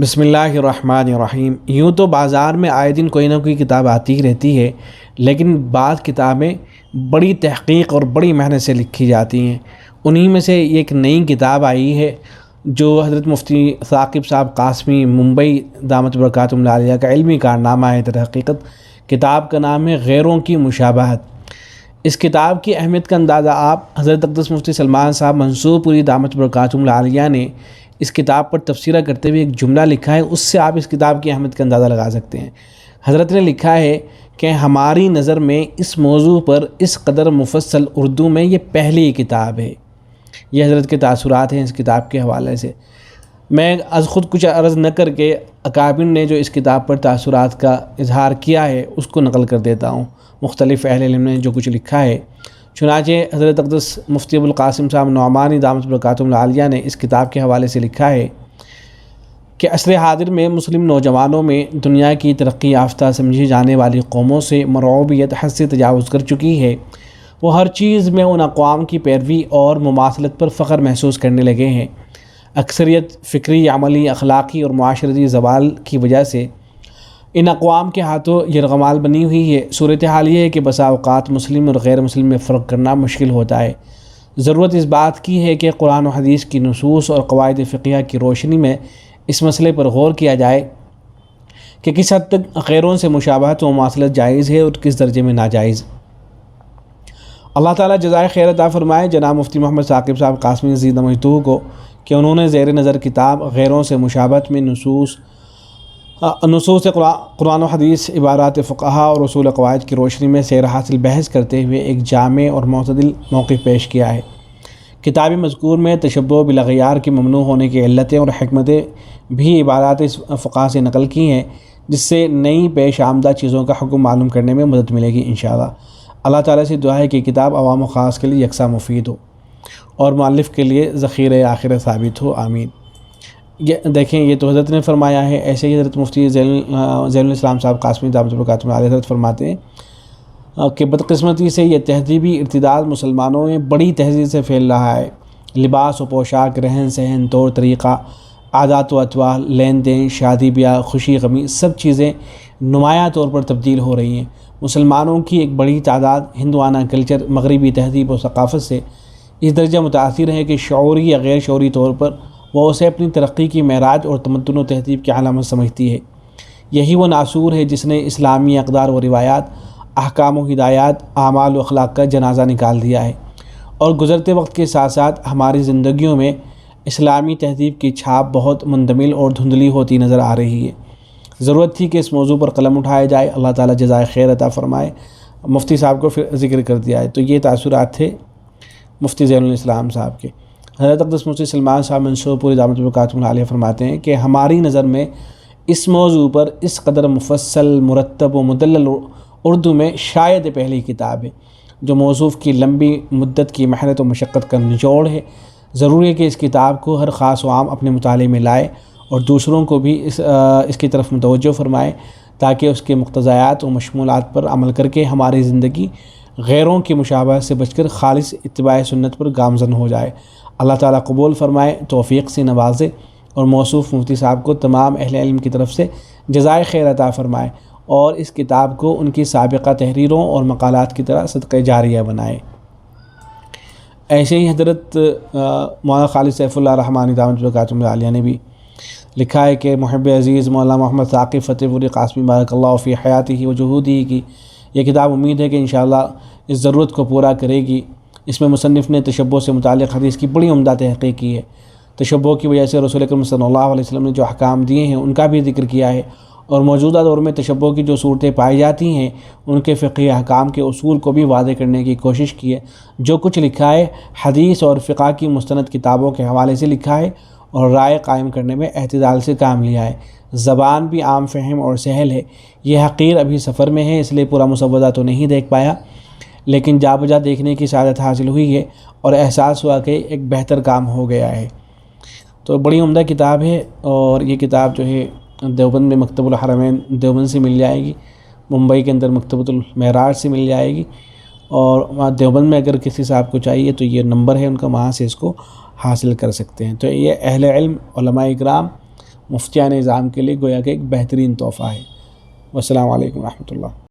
بسم اللہ الرحمن الرحیم۔ یوں تو بازار میں آئے دن کوئی نہ کوئی کتاب آتی ہی رہتی ہے، لیکن بعض کتابیں بڑی تحقیق اور بڑی محنت سے لکھی جاتی ہیں۔ انہی میں سے ایک نئی کتاب آئی ہے جو حضرت مفتی ثاقب صاحب قاسمی ممبئی دامت برکاتہم العالیہ کا علمی کارنامہ ہے۔ در حقیقت کتاب کا نام ہے غیروں کی مشابہت۔ اس کتاب کی اہمیت کا اندازہ آپ حضرت اقدس مفتی سلمان صاحب منصور پوری دامت برکاتہم العالیہ نے اس کتاب پر تبصرہ کرتے ہوئے ایک جملہ لکھا ہے، اس سے آپ اس کتاب کی اہمیت کا اندازہ لگا سکتے ہیں۔ حضرت نے لکھا ہے کہ ہماری نظر میں اس موضوع پر اس قدر مفصل اردو میں یہ پہلی کتاب ہے۔ یہ حضرت کے تاثرات ہیں اس کتاب کے حوالے سے۔ میں از خود کچھ عرض نہ کر کے اکابر نے جو اس کتاب پر تاثرات کا اظہار کیا ہے اس کو نقل کر دیتا ہوں۔ مختلف اہل علم نے جو کچھ لکھا ہے، چنانچہ حضرت اقدس مفتی ابوالقاسم صاحب نعمانی دامت برکاتہم العالیہ نے اس کتاب کے حوالے سے لکھا ہے کہ عصر حاضر میں مسلم نوجوانوں میں دنیا کی ترقی یافتہ سمجھی جانے والی قوموں سے مرعوبیت حد سے تجاوز کر چکی ہے۔ وہ ہر چیز میں ان اقوام کی پیروی اور مماثلت پر فخر محسوس کرنے لگے ہیں۔ اکثریت فکری، عملی، اخلاقی اور معاشرتی زوال کی وجہ سے ان اقوام کے ہاتھوں یرغمال بنی ہوئی ہے۔ صورتحال یہ ہے کہ بسا اوقات مسلم اور غیر مسلم میں فرق کرنا مشکل ہوتا ہے۔ ضرورت اس بات کی ہے کہ قرآن و حدیث کی نصوص اور قواعد فقہیہ کی روشنی میں اس مسئلے پر غور کیا جائے کہ کس حد تک غیروں سے مشابہت و مماثلت جائز ہے اور کس درجے میں ناجائز۔ اللہ تعالیٰ جزائے خیر عطا فرمائے جناب مفتی محمد ثاقب صاحب قاسمی زید مجدہ کو کہ انہوں نے زیر نظر کتاب غیروں سے مشابہت میں نصوص قرآن و حدیث، عبارات فقہا اور اصول قواعد کی روشنی میں سیر حاصل بحث کرتے ہوئے ایک جامع اور معتدل موقف پیش کیا ہے۔ کتاب مذکور میں تشبہ بالاغیار کے ممنوع ہونے کی علتیں اور حکمتیں بھی عبارات فقہا سے نقل کی ہیں، جس سے نئی پیش آمدہ چیزوں کا حکم معلوم کرنے میں مدد ملے گی انشاءاللہ۔ اللہ تعالیٰ سے دعا ہے کہ کتاب عوام و خاص کے لیے یکساں مفید ہو اور مؤلف کے لیے ذخیرہ آخرت ثابت ہو، آمین۔ یہ دیکھیں، یہ تو حضرت نے فرمایا ہے۔ ایسے ہی حضرت مفتی زین الاسلام صاحب قاسمی دامت برکاتہم العالیہ حضرت فرماتے ہیں کہ بدقسمتی سے یہ تہذیبی ارتداد مسلمانوں میں بڑی تہذیب سے پھیل رہا ہے۔ لباس و پوشاک، رہن سہن، طور طریقہ، عادات و اطوار، لین دین، شادی بیاہ، خوشی غمی، سب چیزیں نمایاں طور پر تبدیل ہو رہی ہیں۔ مسلمانوں کی ایک بڑی تعداد ہندوانہ کلچر، مغربی تہذیب و ثقافت سے اس درجہ متاثر ہے کہ شعوری یا غیر شعوری طور پر وہ اسے اپنی ترقی کی معراج اور تمدن و تہذیب کی علامت سمجھتی ہے۔ یہی وہ ناصور ہے جس نے اسلامی اقدار و روایات، احکام و ہدایات، اعمال و اخلاق کا جنازہ نکال دیا ہے، اور گزرتے وقت کے ساتھ ساتھ ہماری زندگیوں میں اسلامی تہذیب کی چھاپ بہت مندمل اور دھندلی ہوتی نظر آ رہی ہے۔ ضرورت تھی کہ اس موضوع پر قلم اٹھایا جائے۔ اللہ تعالیٰ جزائے خیر عطا فرمائے۔ مفتی صاحب کو پھر ذکر کر دیا ہے، تو یہ تاثرات تھے مفتی زین الاسلام صاحب کے۔ حضرت اقدس مفتی سلمان صاحب منصور پوری دامت برکاتہم العالیہ فرماتے ہیں کہ ہماری نظر میں اس موضوع پر اس قدر مفصل، مرتب و مدلل اردو میں شاید پہلی کتاب ہے جو موضوع کی لمبی مدت کی محنت و مشقت کا نچوڑ ہے۔ ضروری ہے کہ اس کتاب کو ہر خاص و عام اپنے مطالعے میں لائے اور دوسروں کو بھی اس کی طرف متوجہ فرمائے، تاکہ اس کے مقتضیات و مشمولات پر عمل کر کے ہماری زندگی غیروں کی مشابہت سے بچ کر خالص اتباع سنت پر گامزن ہو جائے۔ اللہ تعالیٰ قبول فرمائے، توفیق سے نوازے، اور موصوف مفتی صاحب کو تمام اہل علم کی طرف سے جزائے خیر عطا فرمائے، اور اس کتاب کو ان کی سابقہ تحریروں اور مقالات کی طرح صدقہ جاریہ بنائے۔ ایسے ہی حضرت مولانا خالد سیف اللہ رحمانی دامت برکاتہم العالیہ نے بھی لکھا ہے کہ محب عزیز مولانا محمد ثاقب فتح پوری قاسمی بارک اللہ فی حیاتہ و جہودہ کی یہ کتاب امید ہے کہ انشاءاللہ اس ضرورت کو پورا کرے گی۔ اس میں مصنف نے تشبہ سے متعلق حدیث کی بڑی عمدہ تحقیق کی ہے۔ تشبہ کی وجہ سے رسول اکرم صلی اللہ علیہ وسلم نے جو احکام دیے ہیں ان کا بھی ذکر کیا ہے، اور موجودہ دور میں تشبہ کی جو صورتیں پائی جاتی ہیں ان کے فقہی احکام کے اصول کو بھی واضح کرنے کی کوشش کی ہے۔ جو کچھ لکھا ہے حدیث اور فقہ کی مستند کتابوں کے حوالے سے لکھا ہے، اور رائے قائم کرنے میں اعتدال سے کام لیا ہے۔ زبان بھی عام فہم اور سہل ہے۔ یہ حقیر ابھی سفر میں ہے، اس لیے پورا مسودہ تو نہیں دیکھ پایا، لیکن جا بجا دیکھنے کی سعادت حاصل ہوئی ہے اور احساس ہوا کہ ایک بہتر کام ہو گیا ہے۔ تو بڑی عمدہ کتاب ہے، اور یہ کتاب جو ہے دیوبند میں مکتب الحرمین دیوبند سے مل جائے گی، ممبئی کے اندر مکتبۃ المعراج سے مل جائے گی، اور وہاں دیوبند میں اگر کسی صاحب کو چاہیے تو یہ نمبر ہے ان کا، وہاں سے اس کو حاصل کر سکتے ہیں۔ تو یہ اہل علم، علماء اکرام مفتیان نظام کے لیے گویا کہ ایک بہترین تحفہ ہے۔ والسلام علیکم ورحمۃ اللہ۔